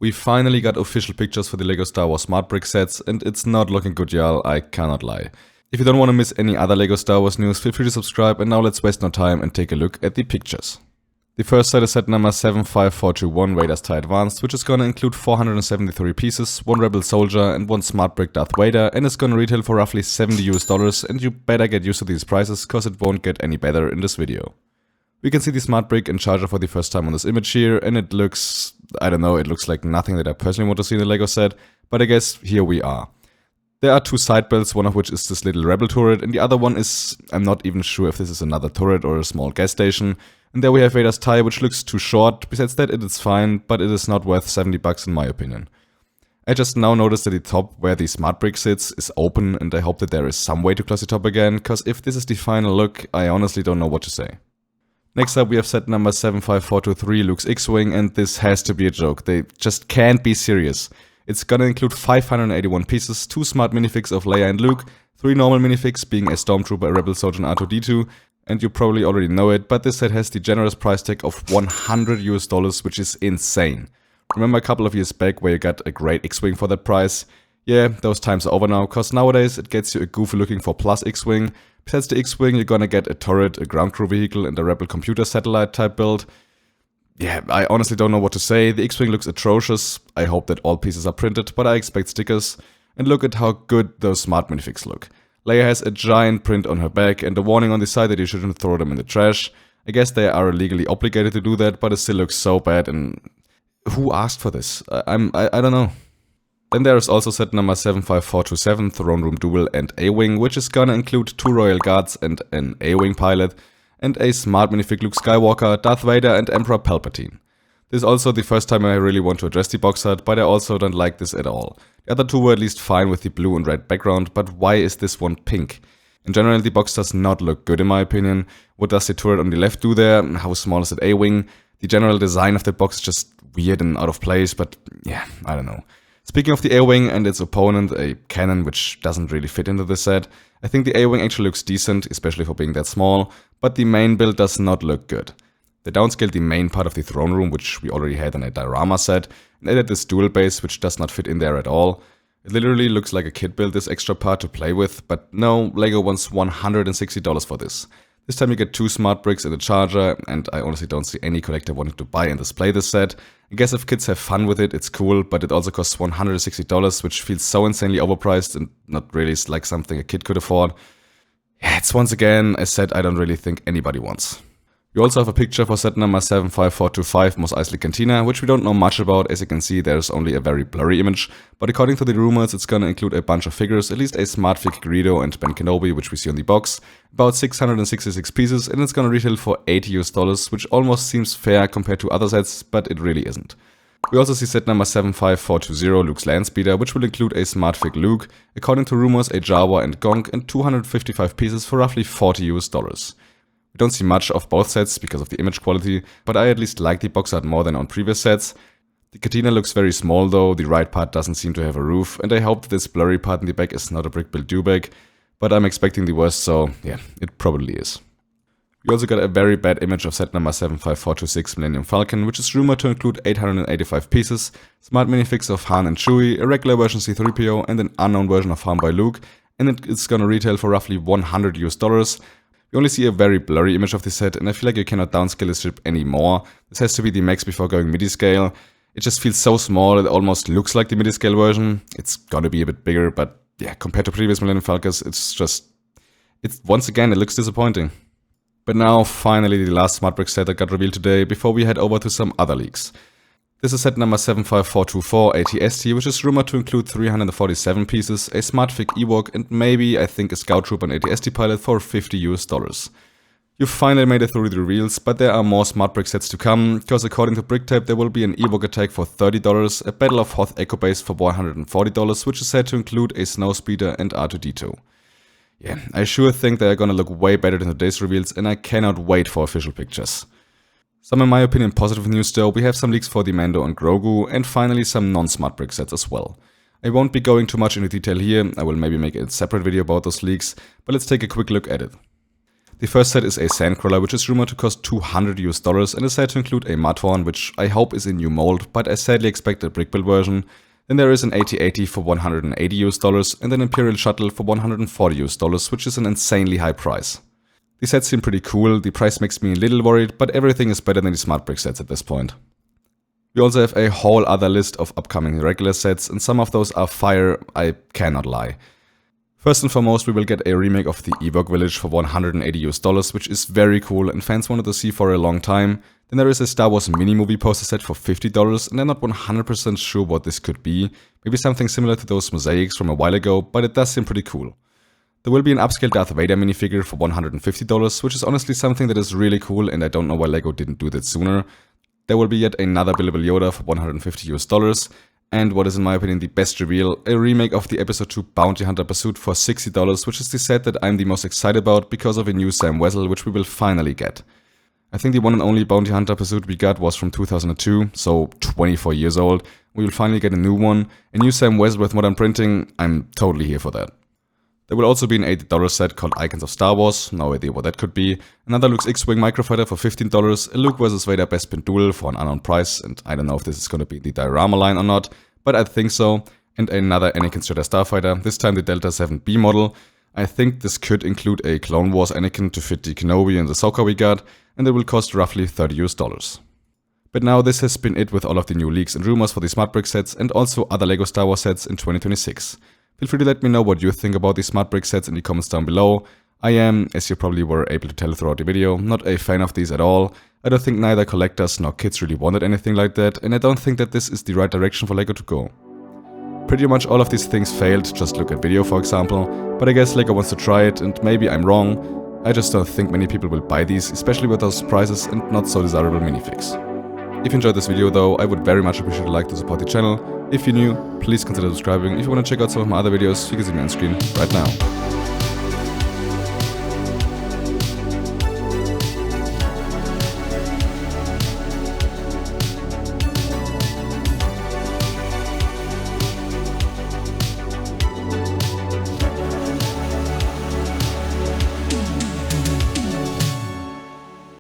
We finally got official pictures for the LEGO Star Wars Smart Brick sets, and it's not looking good, y'all, I cannot lie. If you don't want to miss any other LEGO Star Wars news, feel free to subscribe, and now let's waste no time and take a look at the pictures. The first set is set number 75421 Vader's TIE Advanced, which is gonna include 473 pieces, 1 Rebel Soldier and 1 Smart Brick Darth Vader, and it's gonna retail for roughly $70 and you better get used to these prices, cause it won't get any better in this video. We can see the Smart Brick and Charger for the first time on this image here, and it looks, I don't know, it looks like nothing that I personally want to see in the LEGO set, but I guess here we are. There are 2 side builds, one of which is this little Rebel turret, and the other one is, I'm not even sure if this is another turret or a small gas station. And there we have Vader's TIE, which looks too short. Besides that, it is fine, but it is not worth $70 in my opinion. I just now noticed that the top where the Smart Brick sits is open, and I hope that there is some way to close the top again, cause if this is the final look, I honestly don't know what to say. Next up we have set number 75423 Luke's X-Wing, and this has to be a joke. They just can't be serious. It's gonna include 581 pieces, 2 smart minifigs of Leia and Luke, 3 normal minifigs being a Stormtrooper, a Rebel Soldier and R2-D2, and you probably already know it, but this set has the generous price tag of $100, which is insane. Remember a couple of years back where you got a great X-Wing for that price? Yeah, those times are over now, cause nowadays it gets you a goofy looking 4+ X-Wing. Besides the X-Wing, you're gonna get a turret, a ground crew vehicle, and a Rebel computer satellite type build. Yeah, I honestly don't know what to say. The X-Wing looks atrocious. I hope that all pieces are printed, but I expect stickers. And look at how good those smart minifigs look. Leia has a giant print on her back and a warning on the side that you shouldn't throw them in the trash. I guess they are legally obligated to do that, but it still looks so bad, and who asked for this? I don't know. Then there is also set number 75427 Throne Room Duel and A-Wing, which is gonna include 2 Royal Guards and an A-Wing pilot, and a smart minifig Luke Skywalker, Darth Vader and Emperor Palpatine. This is also the first time I really want to address the box art, but I also don't like this at all. The other 2 were at least fine with the blue and red background, but why is this one pink? In general, the box does not look good in my opinion. What does the turret on the left do there? How small is that A-Wing? The general design of the box is just weird and out of place, but yeah, I don't know. Speaking of the A-Wing and its opponent, a cannon which doesn't really fit into this set, I think the A-Wing actually looks decent, especially for being that small, but the main build does not look good. They downscaled the main part of the throne room, which we already had in a diorama set, and added this dual base, which does not fit in there at all. It literally looks like a kid built this extra part to play with, but no, LEGO wants $160 for this. This time you get 2 smart bricks and a charger, and I honestly don't see any collector wanting to buy and display this set. I guess if kids have fun with it, it's cool, but it also costs $160, which feels so insanely overpriced and not really like something a kid could afford. Yeah, it's once again a set I don't really think anybody wants. We also have a picture for set number 75425 Mos Eisley Cantina, which we don't know much about. As you can see, there's only a very blurry image, but according to the rumors, it's gonna include a bunch of figures, at least a smart fig Greedo and Ben Kenobi, which we see on the box, about 666 pieces, and it's gonna retail for $80, which almost seems fair compared to other sets, but it really isn't. We also see set number 75420 Luke's Landspeeder, which will include a smart fig Luke, according to rumors a Jawa and Gonk, and 255 pieces for roughly $40. We don't see much of both sets because of the image quality, but I at least like the box art more than on previous sets. The cantina looks very small though, the right part doesn't seem to have a roof, and I hope that this blurry part in the back is not a brick built dewback, but I'm expecting the worst, so yeah, it probably is. We also got a very bad image of set number 75426 Millennium Falcon, which is rumored to include 885 pieces, smart minifigs of Han and Chewie, a regular version C-3PO and an unknown version of Han by Luke, and it's gonna retail for roughly $100. We only see a very blurry image of this set, and I feel like you cannot downscale this ship anymore. This has to be the max before going midi-scale. It just feels so small, it almost looks like the midi-scale version. It's gonna be a bit bigger, but yeah, compared to previous Millennium Falcons, once again, it looks disappointing. But now, finally, the last smart brick set that got revealed today, before we head over to some other leaks. This is set number 75424 ATST, which is rumored to include 347 pieces, a smart fig Ewok, and maybe, I think, a Scout Trooper and ATST pilot for $50. You finally made it through the reveals, but there are more smart brick sets to come, because according to BrickType there will be an Ewok attack for $30, a Battle of Hoth Echo Base for $140, which is said to include a Snowspeeder and R2-D2. Yeah, I sure think they are gonna look way better than today's reveals, and I cannot wait for official pictures. Some in my opinion positive news though, we have some leaks for the Mando and Grogu, and finally some non-smart brick sets as well. I won't be going too much into detail here, I will maybe make a separate video about those leaks, but let's take a quick look at it. The first set is a Sandcrawler, which is rumored to cost $200 and is said to include a Mudhorn, which I hope is a new mold, but I sadly expect a brick build version. Then there is an AT-80 for $180 and an Imperial Shuttle for $140, which is an insanely high price. The sets seem pretty cool, the price makes me a little worried, but everything is better than the Smart Brick sets at this point. We also have a whole other list of upcoming regular sets, and some of those are fire, I cannot lie. First and foremost, we will get a remake of the Ewok Village for $180, which is very cool and fans wanted to see for a long time. Then there is a Star Wars mini-movie poster set for $50, and I'm not 100% sure what this could be. Maybe something similar to those mosaics from a while ago, but it does seem pretty cool. There will be an upscale Darth Vader minifigure for $150, which is honestly something that is really cool, and I don't know why LEGO didn't do that sooner. There will be yet another billable Yoda for $150, and what is in my opinion the best reveal, a remake of the Episode 2 Bounty Hunter Pursuit for $60, which is the set that I'm the most excited about because of a new Sam Wessel, which we will finally get. I think the one and only Bounty Hunter Pursuit we got was from 2002, so 24 years old. We will finally get a new one, a new Sam Wessel with modern printing. I'm totally here for that. There will also be an $80 set called Icons of Star Wars, no idea what that could be. Another Luke's X-Wing Microfighter for $15, a Luke vs Vader Best Pin Duel for an unknown price, and I don't know if this is going to be the diorama line or not, but I think so. And another Anakin Jedi Starfighter, this time the Delta 7B model. I think this could include a Clone Wars Anakin to fit the Kenobi and the Ahsoka we got, and it will cost roughly $30. But now this has been it with all of the new leaks and rumors for the Smart Brick sets and also other LEGO Star Wars sets in 2026. Feel free to let me know what you think about the Smart Brick sets in the comments down below. I am, as you probably were able to tell throughout the video, not a fan of these at all. I don't think neither collectors nor kids really wanted anything like that, and I don't think that this is the right direction for LEGO to go. Pretty much all of these things failed, just look at video for example, but I guess LEGO wants to try it, and maybe I'm wrong. I just don't think many people will buy these, especially with those prices and not so desirable minifigs. If you enjoyed this video though, I would very much appreciate a like to support the channel. If you're new, please consider subscribing. If you want to check out some of my other videos, you can see me on screen right now.